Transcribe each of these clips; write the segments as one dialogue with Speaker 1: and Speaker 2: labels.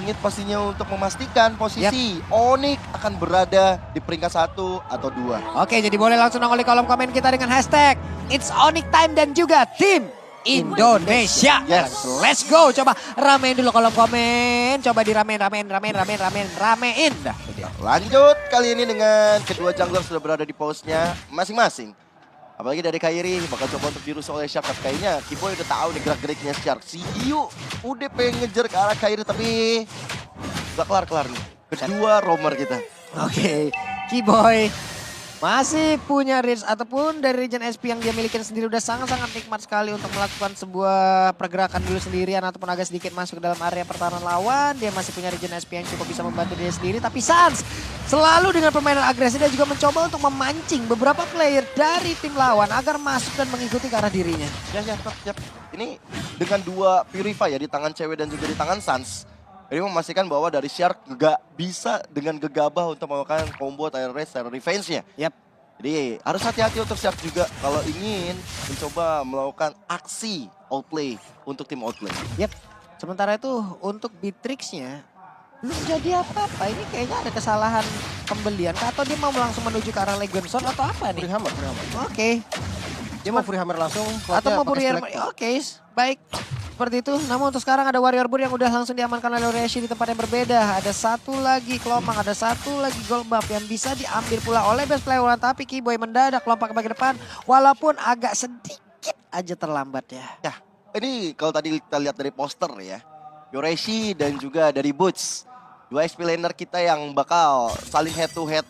Speaker 1: Langit pastinya untuk memastikan posisi Onyx akan berada di peringkat 1 atau 2.
Speaker 2: Oke, jadi boleh langsung nongol di kolom komen kita dengan hashtag It's Onyx Time dan juga tim Indonesia.
Speaker 1: Yes.
Speaker 2: Let's go. Coba ramein dulu kolom komen. Coba diramein. Dah, itu dia.
Speaker 1: Lanjut kali ini dengan kedua jungler sudah berada di pose-nya masing-masing. Apalagi dari Kairi bakal coba untuk dirusuh oleh Shark. Kayaknya Kiboy udah tahu nih gerak-geriknya Shark. Si Hiu udah pengen ngejar ke arah Kairi tapi gak kelar-kelar nih. Kedua roamer kita.
Speaker 2: Oke, Kiboy masih punya reach ataupun dari region SP yang dia miliki sendiri udah sangat-sangat nikmat sekali untuk melakukan sebuah pergerakan dulu sendirian ataupun agak sedikit masuk ke dalam area pertahanan lawan. Dia masih punya region SP yang cukup bisa membantu dia sendiri. Tapi Sans selalu dengan permainan agresif dia juga mencoba untuk memancing beberapa player dari tim lawan agar masuk dan mengikuti ke arah dirinya.
Speaker 1: Ya. Ini dengan dua Purify ya di tangan cewek dan juga di tangan Sans. Ini memastikan bahwa dari Shark nggak bisa dengan gegabah untuk melakukan combo Tyrant Race, Tyrant Revenge-nya. Jadi harus hati-hati untuk Shark juga kalau ingin mencoba melakukan aksi outplay untuk tim outplay.
Speaker 2: Sementara itu untuk Beatrix-nya belum jadi apa-apa. Ini kayaknya ada kesalahan pembelian atau dia mau langsung menuju ke arah Legion Sword atau apa nih?
Speaker 3: Free hammer.
Speaker 2: Oke.
Speaker 3: Dia mau free hammer langsung.
Speaker 2: Atau mau free hammer. Oke, baik. Seperti itu, namun untuk sekarang ada Warrior Bull yang udah langsung diamankan oleh Reshi di tempat yang berbeda. Ada satu lagi kelomang, ada satu lagi gold buff yang bisa diambil pula oleh best player. Tapi Kiboy mendadak lompat ke bagian depan walaupun agak sedikit aja terlambat ya.
Speaker 1: Ya, ini kalau tadi kita lihat dari poster ya. Yoreshi dan juga dari Boots. Dua XP laner kita yang bakal saling head to head.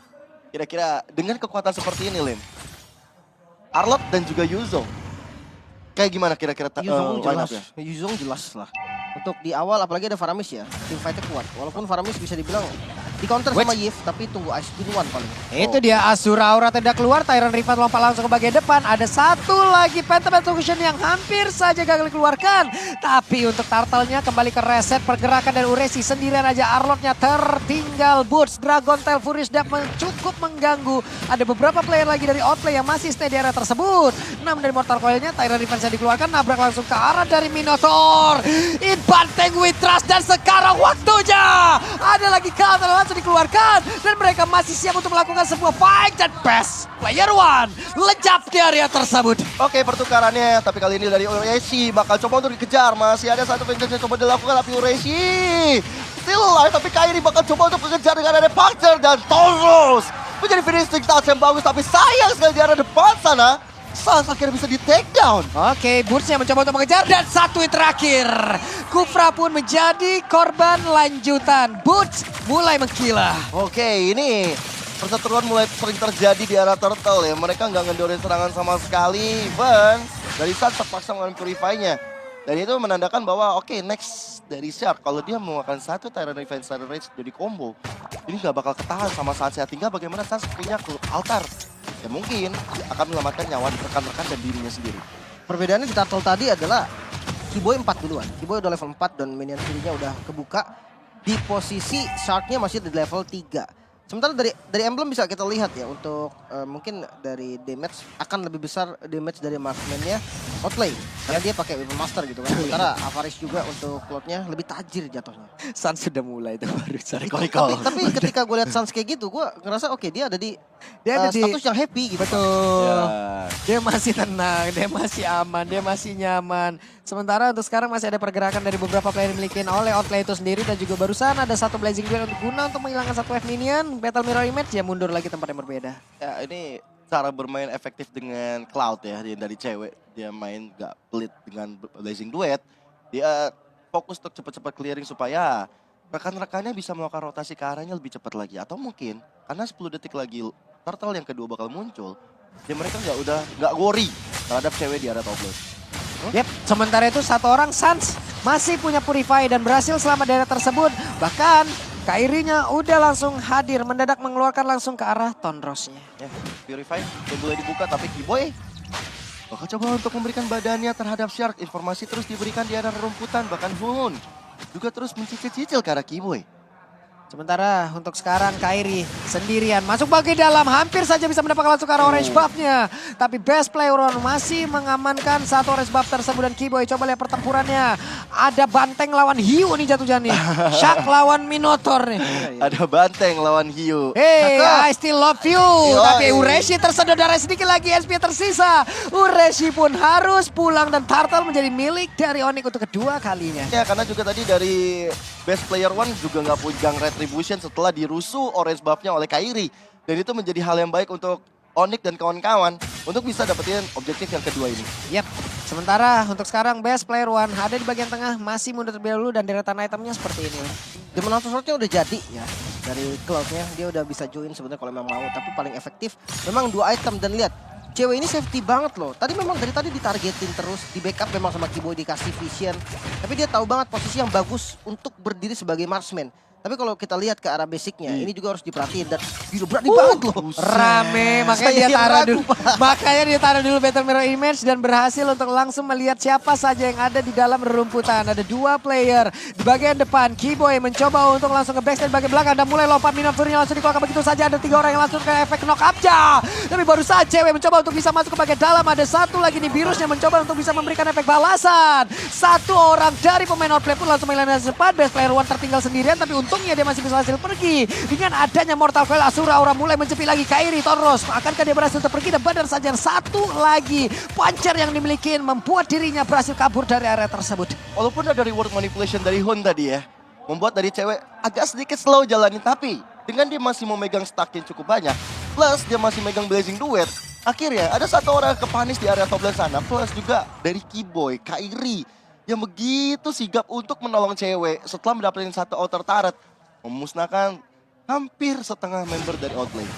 Speaker 1: Kira-kira dengan kekuatan seperti ini, Lim. Arlot dan juga Yuzo. Kayak gimana kira-kira
Speaker 3: Yuzong jelas.
Speaker 1: line-up-nya?
Speaker 3: Yuzong jelas lah. Untuk di awal apalagi ada Faramis ya. Team fight-nya kuat. Walaupun Faramis bisa dibilang di counter sama Yif tapi tunggu Ice Spin One paling.
Speaker 2: Itu dia Asura Aura tidak keluar. Tyrant Rivat lompat langsung ke bagian depan. Ada satu lagi Phantom Execution yang hampir saja gagal dikeluarkan. Tapi untuk Turtle-nya kembali ke reset pergerakan dari Uresi. Sendirian aja Arlot-nya tertinggal. Boots, Dragon Tail, Furious Dap cukup mengganggu. Ada beberapa player lagi dari Outplay yang masih stay di area tersebut. Namun dari Mortal Coil-nya Tyrant Rivat bisa dikeluarkan. Nabrak langsung ke arah dari Minotaur. In Banteng with Trust dan sekarang waktunya. Ada lagi counter langsung dikeluarkan dan mereka masih siap untuk melakukan sebuah fight dan best player one lejap di area tersebut.
Speaker 1: Oke, pertukarannya, tapi kali ini dari Ureshi bakal coba untuk dikejar. Masih ada satu vengeance yang coba dilakukan, tapi Ureshi still alive. Tapi Kairi bakal coba untuk mengejar dengan ada Puncture dan Taurus. Menjadi finishing touch yang bagus, tapi sayang sekali di arah depan sana. Sans akhirnya bisa di take down.
Speaker 2: Oke, Boots-nya mencoba untuk mengejar dan satu hit terakhir. Kufra pun menjadi korban lanjutan. Boots mulai mengkilah.
Speaker 1: Oke, ini perseteruan mulai sering terjadi di arah Turtle ya. Mereka nggak ngendorin serangan sama sekali. Even dari Sans terpaksa mengalami Purify-nya. Dan itu menandakan bahwa oke, next dari Shark. Kalau dia melakukan satu Tyrant Revenge, Tyrant Rage jadi combo. Ini nggak bakal ketahan sama Sans ya. Tinggal bagaimana Sans punya altar. Ya mungkin akan menyelamatkan nyawa rekan-rekan dan dirinya sendiri.
Speaker 3: Perbedaannya di Turtle tadi adalah Kiboy 4 duluan. Kiboy udah level 4 dan minion kirinya udah kebuka. Di posisi Shark-nya masih di level 3. Sementara dari emblem bisa kita lihat ya untuk mungkin dari damage akan lebih besar damage dari marksman-nya Outplay. Karena dia pakai weapon master gitu kan. Sementara Avaris juga untuk cloud-nya lebih tajir jatuhnya.
Speaker 2: Sans sudah mulai itu baru
Speaker 3: Tapi ketika gue lihat Sans kayak gitu, gue ngerasa oke dia ada di status yang happy gitu.
Speaker 2: Betul.
Speaker 1: Ya.
Speaker 2: Dia masih tenang, dia masih aman, dia masih nyaman. Sementara untuk sekarang masih ada pergerakan dari beberapa player yang dimiliki oleh Outplay itu sendiri. Dan juga barusan ada satu Blazing Duel untuk guna untuk menghilangkan satu F minion. Battle Mirror Image ya mundur lagi tempat yang berbeda.
Speaker 1: Ya ini cara bermain efektif dengan Cloud ya. Dia dari cewek, dia main gak pelit dengan Blazing Duet. Dia fokus untuk cepat-cepat clearing supaya rekan-rekannya bisa melakukan rotasi ke arahnya lebih cepat lagi. Atau mungkin karena 10 detik lagi Turtle yang kedua bakal muncul. Ya mereka nggak worry terhadap cewek di area top lane.
Speaker 2: Yep, sementara itu satu orang Sans masih punya Purify dan berhasil selamat dari tersebut. Bahkan Kairinya udah langsung hadir, mendadak mengeluarkan langsung ke arah Tonrosnya.
Speaker 1: Ya, Purify yang boleh dibuka tapi Kiboy bakal coba untuk memberikan badannya terhadap Shark. Informasi terus diberikan di arah rumputan, bahkan Hun juga terus mencicil-cicil ke arah Kiboy.
Speaker 2: Sementara untuk sekarang Kairi sendirian masuk bagian dalam, hampir saja bisa mendapatkan langsung ke arah orange buff-nya. Tapi best player One masih mengamankan satu orange buff tersebut dan Kiboy coba lihat pertempurannya. Ada Banteng lawan Hiu nih jatuhnya nih. Shark lawan Minotaur nih.
Speaker 1: Ada Banteng lawan Hiu.
Speaker 2: Hey, I still love you.
Speaker 1: Yoi.
Speaker 2: Tapi Ureshi tersedot darah sedikit lagi, SP tersisa. Ureshi pun harus pulang dan Turtle menjadi milik dari Onyx untuk kedua kalinya.
Speaker 1: Ya karena juga tadi dari best player One juga nggak punya retribution setelah dirusuh orange buff-nya oleh Kairi. Dan itu menjadi hal yang baik untuk Onyx dan kawan-kawan untuk bisa dapetin objektif yang kedua ini.
Speaker 2: Yap, sementara untuk sekarang best player One ada di bagian tengah, masih mundur terlebih dahulu dan deretan itemnya seperti ini.
Speaker 3: Demon Hunter Sword-nya udah jadi ya. Dari Cloud-nya dia udah bisa join sebenarnya kalau memang mau. Tapi paling efektif memang 2 item dan lihat. Cewek ini safety banget loh. Tadi memang dari tadi ditargetin terus, di backup memang sama Kiboy dikasih vision. Tapi dia tahu banget posisi yang bagus untuk berdiri sebagai marksman. Tapi kalau kita lihat ke arah basicnya, ini juga harus diperhatiin dan gila berani banget loh.
Speaker 2: Rame, makanya
Speaker 3: Saya
Speaker 2: dia
Speaker 3: yang
Speaker 2: taruh
Speaker 3: ragu,
Speaker 2: dulu.
Speaker 3: Pak.
Speaker 2: Makanya dia taruh dulu Battle Mirror Image dan berhasil untuk langsung melihat siapa saja yang ada di dalam rerumputan. Ada 2 player di bagian depan. Kiboy mencoba untuk langsung ke backstep bagian belakang dan mulai lompat Minotaurnya langsung dikeluarkan begitu saja. Ada 3 orang yang langsung ke efek knock up-nya. Tapi baru saja cewek mencoba untuk bisa masuk ke bagian dalam. Ada 1 lagi nih Virusnya mencoba untuk bisa memberikan efek balasan. 1 orang dari pemain outplay pun langsung menghilangkan cepat. Best player One tertinggal sendirian tapi untungnya dia masih bisa pergi. Dengan adanya Mortal Coil Asura Aura mulai mencepi lagi Kairi Toros. Akankah dia berhasil untuk pergi dan benar saja 1 lagi puncher yang dimiliki membuat dirinya berhasil kabur dari area tersebut.
Speaker 1: Walaupun ada reward manipulation dari Hun tadi ya, membuat dari cewek agak sedikit slow jalannya, tapi dengan dia masih memegang stack yang cukup banyak, plus dia masih megang Blazing Duet, akhirnya ada 1 orang kepanis di area top lane sana, plus juga dari Kiboy, Kairi, yang begitu sigap untuk menolong cewek setelah mendapatkan 1 outer turret, memusnahkan hampir setengah member dari outlane.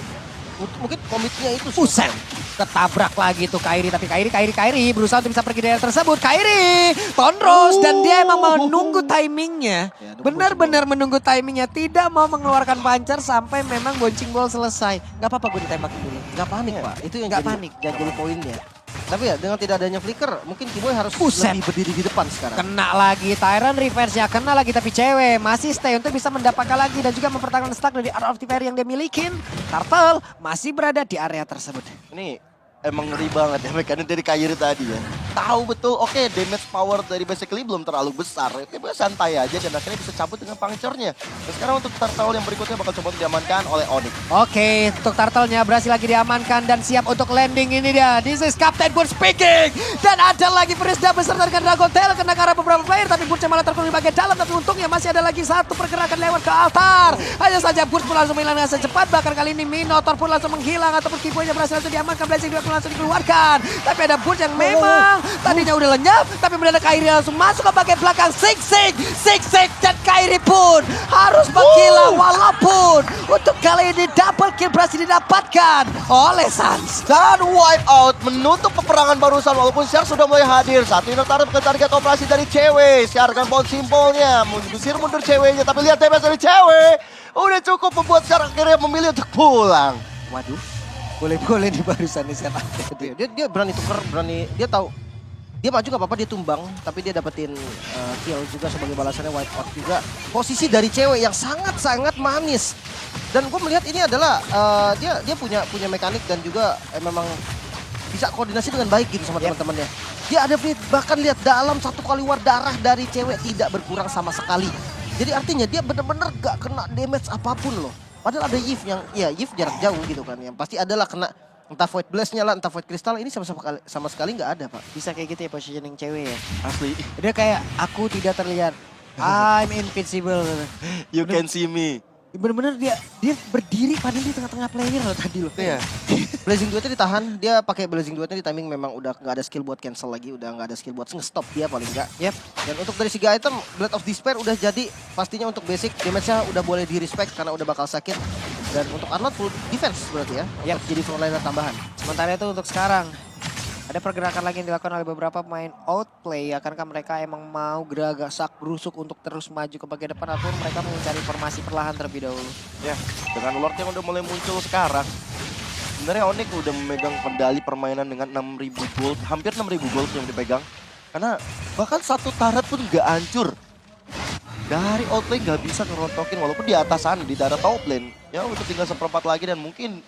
Speaker 3: Mungkin komitnya itu
Speaker 2: Buset, ketabrak lagi tuh Kairi, tapi Kairi berusaha untuk bisa pergi dari area tersebut. Kairi, Tonros, dan dia emang menunggu timingnya.
Speaker 3: Ya,
Speaker 2: Benar-benar menunggu timingnya, tidak mau mengeluarkan pancar sampai memang boncing ball selesai. Gak apa-apa gue ditembakin dulu.
Speaker 3: Gak panik Pak, itu yang
Speaker 2: Nggak
Speaker 3: jadi,
Speaker 2: panik.
Speaker 3: yang jadi poinnya. Tapi ya dengan tidak adanya flicker, mungkin Kiboy harus
Speaker 2: Buset.
Speaker 3: lebih berdiri di depan sekarang.
Speaker 2: Kena lagi Tyrant Revenge-nya, kena lagi tapi cewek masih stay untuk bisa mendapatkan lagi dan juga mempertahankan stack dari Art of the Fire yang dia milikin. Turtle masih berada di area tersebut.
Speaker 1: Ini emang ngeri banget ya mekanik dari Kairi tadi ya. Tahu betul, oke, damage power dari basically belum terlalu besar. Oke, santai aja dan akhirnya bisa cabut dengan puncture-nya. Dan sekarang untuk Turtle yang berikutnya bakal coba diamankan oleh Onyx.
Speaker 2: Oke, untuk Turtle-nya berhasil lagi diamankan dan siap untuk landing ini dia. This is Captain Boone speaking. Dan ada lagi Frisda beserta dengan Dragon Tail kena ke arah beberapa player. Tapi Boone malah terkurung di bagian dalam. Tapi untungnya masih ada lagi 1 pergerakan lewat ke altar. Hanya saja Boone pun langsung menghilang dengan secepat. Bahkan kali ini Minotaur pun langsung menghilang. Ataupun Kiboy-nya berhasil langsung diamankan. Blazing Duet pun langsung dikeluarkan. Tapi ada Boone yang memang tadinya udah lenyap. Tapi mendadak Kairi langsung masuk ke bagian belakang. Sik dan Kairi pun harus menghilang. Walaupun untuk kali ini double kill berhasil didapatkan oleh Sans.
Speaker 1: Dan wipe out menutup peperangan barusan walaupun Shark sudah mulai hadir. Saat ini taruh ke target operasi dari cewek. Shark akan baut simpelnya, mengusir mundur ceweknya. Tapi lihat damage dari cewek. Udah cukup membuat Shark akhirnya memilih untuk pulang.
Speaker 2: Waduh, boleh-boleh di barusan nih sepak.
Speaker 3: Dia berani tuker, berani, dia tahu dia maju gak apa-apa, dia tumbang, tapi dia dapetin kill juga sebagai balasannya, wipe out juga. Posisi dari cewek yang sangat-sangat manis. Dan gue melihat ini adalah dia punya mekanik dan juga memang bisa koordinasi dengan baik gitu sama teman-temannya. Dia ada bahkan lihat dalam 1 kali war darah dari cewek tidak berkurang sama sekali. Jadi artinya dia benar-benar gak kena damage apapun loh. Padahal ada Yif yang, ya Yif jarak jauh gitu kan. Yang pasti adalah kena entah Void Blast-nya lah, entah Void Crystal. Ini sama sekali nggak ada Pak.
Speaker 2: Bisa kayak gitu ya positioning cewek ya.
Speaker 1: Asli.
Speaker 2: Dia kayak aku tidak terlihat. I'm invincible.
Speaker 1: You can see me.
Speaker 2: Bener-bener dia berdiri padahal di tengah-tengah player loh tadi loh.
Speaker 1: Iya.
Speaker 3: Blazing Duetnya ditahan, dia pakai Blazing Duetnya di timing memang udah nggak ada skill buat cancel lagi, udah nggak ada skill buat nge-stop dia paling nggak.
Speaker 2: Yep.
Speaker 3: Dan untuk dari segi item, Blade of Despair udah jadi, pastinya untuk basic damage-nya udah boleh di respect karena udah bakal sakit. Dan untuk Arnold full defense berarti ya, untuk jadi frontliner tambahan.
Speaker 2: Sementara itu untuk sekarang ada pergerakan lagi yang dilakukan oleh beberapa pemain outplay. Akankah mereka emang mau geragasak berusuk untuk terus maju ke bagian depan atau mereka mau mencari formasi perlahan terlebih dahulu?
Speaker 1: Ya, dengan Lord yang udah mulai muncul sekarang. Sebenarnya Onyx udah memegang kendali permainan dengan 6.000 gold, hampir 6.000 gold yang dipegang. Karena bahkan 1 turret pun nggak hancur. dari outlane nggak bisa ngerontokin walaupun di atas sana, di daerah top lane. Ya udah tinggal seperempat lagi dan mungkin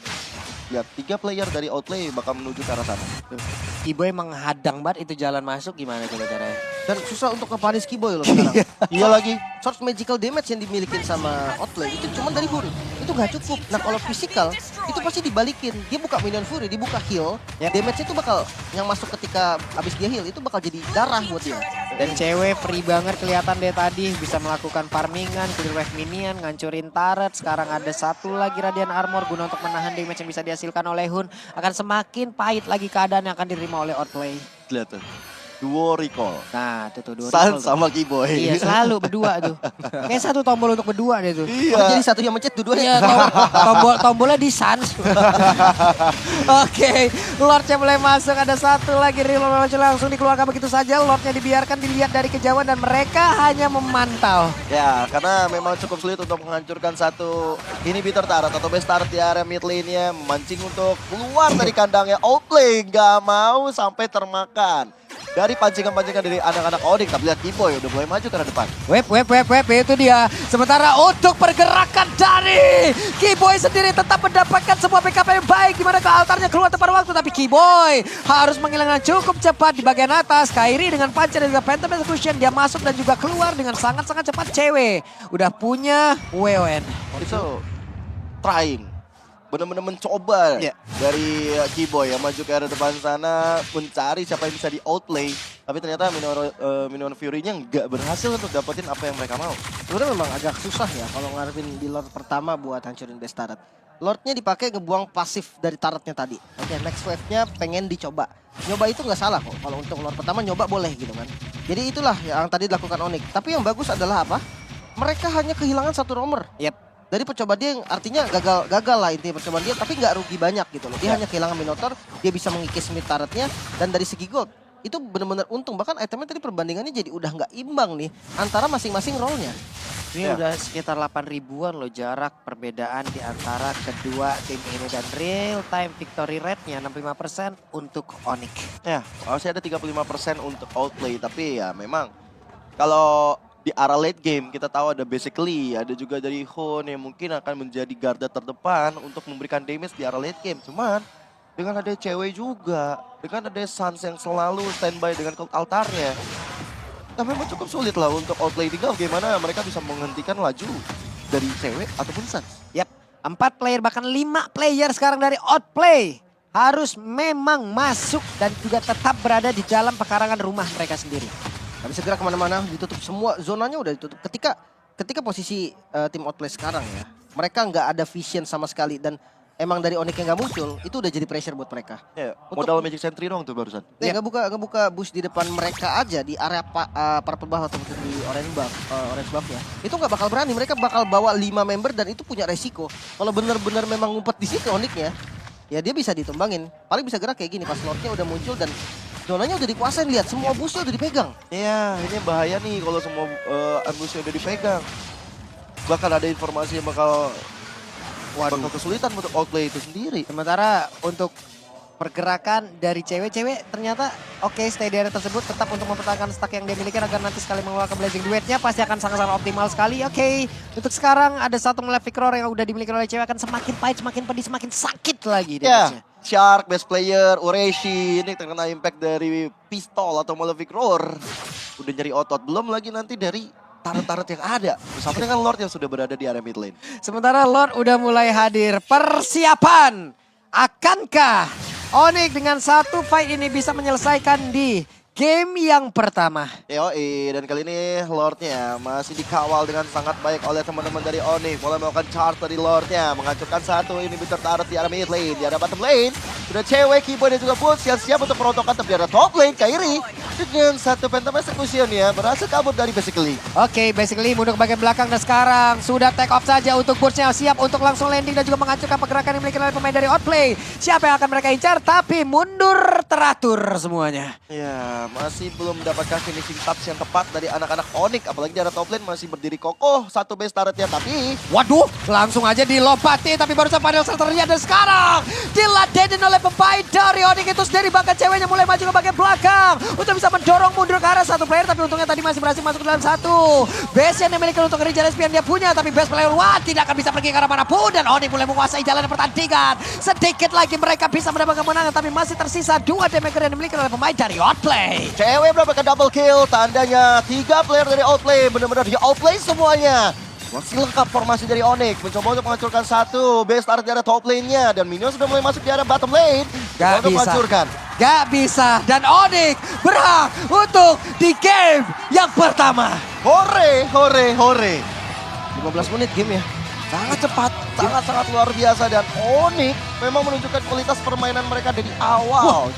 Speaker 1: lihat 3 player dari outlane bakal menuju ke arah sana.
Speaker 2: Kiboy menghadang banget itu jalan masuk, gimana coba caranya?
Speaker 3: Dan susah untuk ngepanis Kiboy loh sekarang.
Speaker 1: Iya lagi.
Speaker 3: Source magical damage yang dimiliki sama Outlane itu cuma dari Fury. Itu nggak cukup. Nah kalau physical itu pasti dibalikin. Dia buka minion Fury, dia buka heal.
Speaker 2: Yep.
Speaker 3: Damage itu bakal yang masuk ketika abis dia heal itu bakal jadi darah buat dia.
Speaker 2: Dan cewek free banget kelihatan deh tadi. Bisa melakukan farmingan, clear wave minion, ngancurin turret. Sekarang ada satu lagi Radiant Armor guna untuk menahan damage yang bisa dihasilkan oleh Hun. Akan semakin pahit lagi keadaan yang akan diterima oleh Outlane.
Speaker 1: Lihat tuh. Duo recall.
Speaker 2: Nah, itu tuh dua
Speaker 1: Sun
Speaker 2: recall tuh.
Speaker 1: sama Kiboy.
Speaker 2: Iya, selalu berdua tuh. Kayak satu tombol untuk berdua deh tuh.
Speaker 1: Iya.
Speaker 3: Oh, jadi satu yang mencet
Speaker 2: Iya,
Speaker 3: dua-duanya.
Speaker 2: tombolnya di Sans. Oke, Lordnya mulai masuk. Ada satu lagi reload langsung dikeluarkan begitu saja. Lordnya dibiarkan dilihat dari kejauhan dan mereka hanya memantau.
Speaker 1: Ya, karena memang cukup sulit untuk menghancurkan satu inhibitor turret atau base turret di area mid lane-nya. Memancing untuk keluar dari kandangnya Outlane. Gak mau sampai termakan dari pancingan-pancingan dari anak-anak Onyx. Tapi lihat Kiboy udah mulai maju ke arah depan.
Speaker 2: Web, itu dia. Sementara untuk pergerakan dari Kiboy sendiri tetap mendapatkan sebuah backup yang baik. Dimana ke altarnya keluar tepat waktu. Tapi Kiboy harus menghilangkan cukup cepat di bagian atas. Kairi dengan Puncher dan juga Phantom Execution. Dia masuk dan juga keluar dengan sangat-sangat cepat. Cewek udah punya WON.
Speaker 1: Itu trying. Benar-benar mencoba dari Kiboy yang maju ke arah depan sana. Mencari siapa yang bisa di outlay. Tapi ternyata Minion Fury-nya nggak berhasil untuk dapetin apa yang mereka mau.
Speaker 3: Sebenarnya memang agak susah ya kalau ngarepin di Lord pertama buat hancurin base turret. Lordnya dipakai ngebuang pasif dari turretnya tadi. Oke, next wave-nya pengen dicoba. Nyoba itu nggak salah kok. Kalau untuk Lord pertama nyoba boleh gitu kan. Jadi itulah yang tadi dilakukan Onyx. Tapi yang bagus adalah apa? Mereka hanya kehilangan satu roamer.
Speaker 2: Yep.
Speaker 3: Dari percobaan dia yang artinya gagal lah intinya percobaan dia, tapi nggak rugi banyak gitu loh. Dia hanya kehilangan Minotaur, dia bisa mengikis mid turretnya, dan dari segi gold itu benar-benar untung. Bahkan itemnya tadi perbandingannya jadi udah nggak imbang nih antara masing-masing role-nya.
Speaker 2: Ini udah sekitar 8 ribuan loh jarak perbedaan di antara kedua tim ini. Dan real time victory rate-nya 65% untuk Onyx.
Speaker 1: Ya, masih ada 35% untuk outplay. Tapi ya memang kalau di arah late game kita tahu ada basically, ada juga dari Hun yang mungkin akan menjadi garda terdepan untuk memberikan damage di arah late game. Cuman dengan ada cewek juga, dengan ada Sans yang selalu standby dengan altarnya. Tapi memang cukup sulit lah untuk outplay. Tinggal bagaimana mereka bisa menghentikan laju dari cewek ataupun Sans.
Speaker 2: Yap, 4 player bahkan 5 player sekarang dari outplay harus memang masuk dan juga tetap berada di dalam pekarangan rumah mereka sendiri.
Speaker 3: Gak bisa gerak kemana-mana, ditutup semua, zonanya udah ditutup. Ketika posisi tim outplay sekarang ya, mereka nggak ada vision sama sekali dan emang dari Onyx yang nggak muncul, itu udah jadi pressure buat mereka.
Speaker 1: Ya, modal Magic Sentry dong tuh barusan.
Speaker 3: Ya, ngebuka boost di depan mereka aja di area purple buff atau di orange buff ya. Itu nggak bakal berani, mereka bakal bawa 5 member dan itu punya resiko. Kalau bener-bener memang ngumpet di situ Onyx ya dia bisa ditumbangin. Paling bisa gerak kayak gini pas Lordnya udah muncul dan zonanya udah dikuasain, lihat semua busnya udah dipegang.
Speaker 1: Iya, ini bahaya nih kalau semua ambusnya udah dipegang. Bahkan ada informasi yang bakal kesulitan untuk outplay itu sendiri.
Speaker 2: Sementara untuk pergerakan dari cewek-cewek ternyata oke, stay di area tersebut tetap untuk mempertahankan stack yang dia miliki agar nanti sekali mengeluarkan Blazing Duet-nya pasti akan sangat-sangat optimal sekali. Oke, untuk sekarang ada satu Malefic Roar yang udah dimiliki oleh cewek akan semakin pahit, semakin pedih, semakin sakit lagi damage-nya.
Speaker 1: Shark, best player, Ureshi, ini terkena impact dari pistol atau Malefic Roar. Udah nyari otot, belum lagi nanti dari turret-turret yang ada. Bersama dengan Lord yang sudah berada di area mid lane.
Speaker 2: Sementara Lord udah mulai hadir. Persiapan, akankah Onyx dengan satu fight ini bisa menyelesaikan di game yang pertama?
Speaker 1: Yoi, dan kali ini Lordnya masih dikawal dengan sangat baik oleh teman-teman dari Onyx. Mulai melakukan charge dari Lordnya, menghancurkan satu inhibitor turret di area mid lane. Di area bottom lane, sudah cewek, Kiboy dan juga Boots yang siap untuk merontokkan. Tapi di area top lane, Kairi dengan satu Phantom Execution ya berhasil kabur dari basically.
Speaker 2: Oke, basically mundur ke bagian belakang dan sekarang sudah take off saja untuk Boots-nya. Siap untuk langsung landing dan juga menghancurkan pergerakan yang dimiliki oleh pemain dari Outplay. Siapa yang akan mereka incar, tapi mundur teratur semuanya.
Speaker 1: Ya, masih belum mendapatkan finishing touch yang tepat dari anak-anak Onyx. Apalagi di area top lane masih berdiri kokoh satu base turretnya. Tapi
Speaker 2: waduh, langsung aja dilompati tapi barusan panel starternya dan sekarang diladenin oleh pemain dari Onyx itu sendiri. Bahkan ceweknya mulai maju ke bagian belakang untuk bisa bisa mendorong mundur ke arah satu player, tapi untungnya tadi masih berhasil masuk ke dalam satu. Base yang dimiliki untuk Rijal Espion dia punya, tapi base player One tidak akan bisa pergi ke arah manapun. Dan Onyx mulai menguasai jalan pertandingan. Sedikit lagi mereka bisa mendapatkan kemenangan, tapi masih tersisa 2 damager yang dimiliki oleh pemain dari Outplay.
Speaker 1: Cewek mendapatkan double kill, tandanya 3 player dari Outplay benar-benar di outplay semuanya. Masih lengkap formasi dari Onyx, mencoba untuk menghancurkan satu base start di arah top lane-nya. Dan minion sudah mulai masuk di arah bottom lane.
Speaker 2: Gak
Speaker 1: untuk
Speaker 2: bisa.
Speaker 1: menghancurkan.
Speaker 2: Gak bisa. Dan Onyx berhak untuk di game yang pertama.
Speaker 1: Hore, hore, hore.
Speaker 3: 15 menit game ya.
Speaker 1: Sangat cepat, sangat-sangat luar biasa. Dan Onyx memang menunjukkan kualitas permainan mereka dari awal.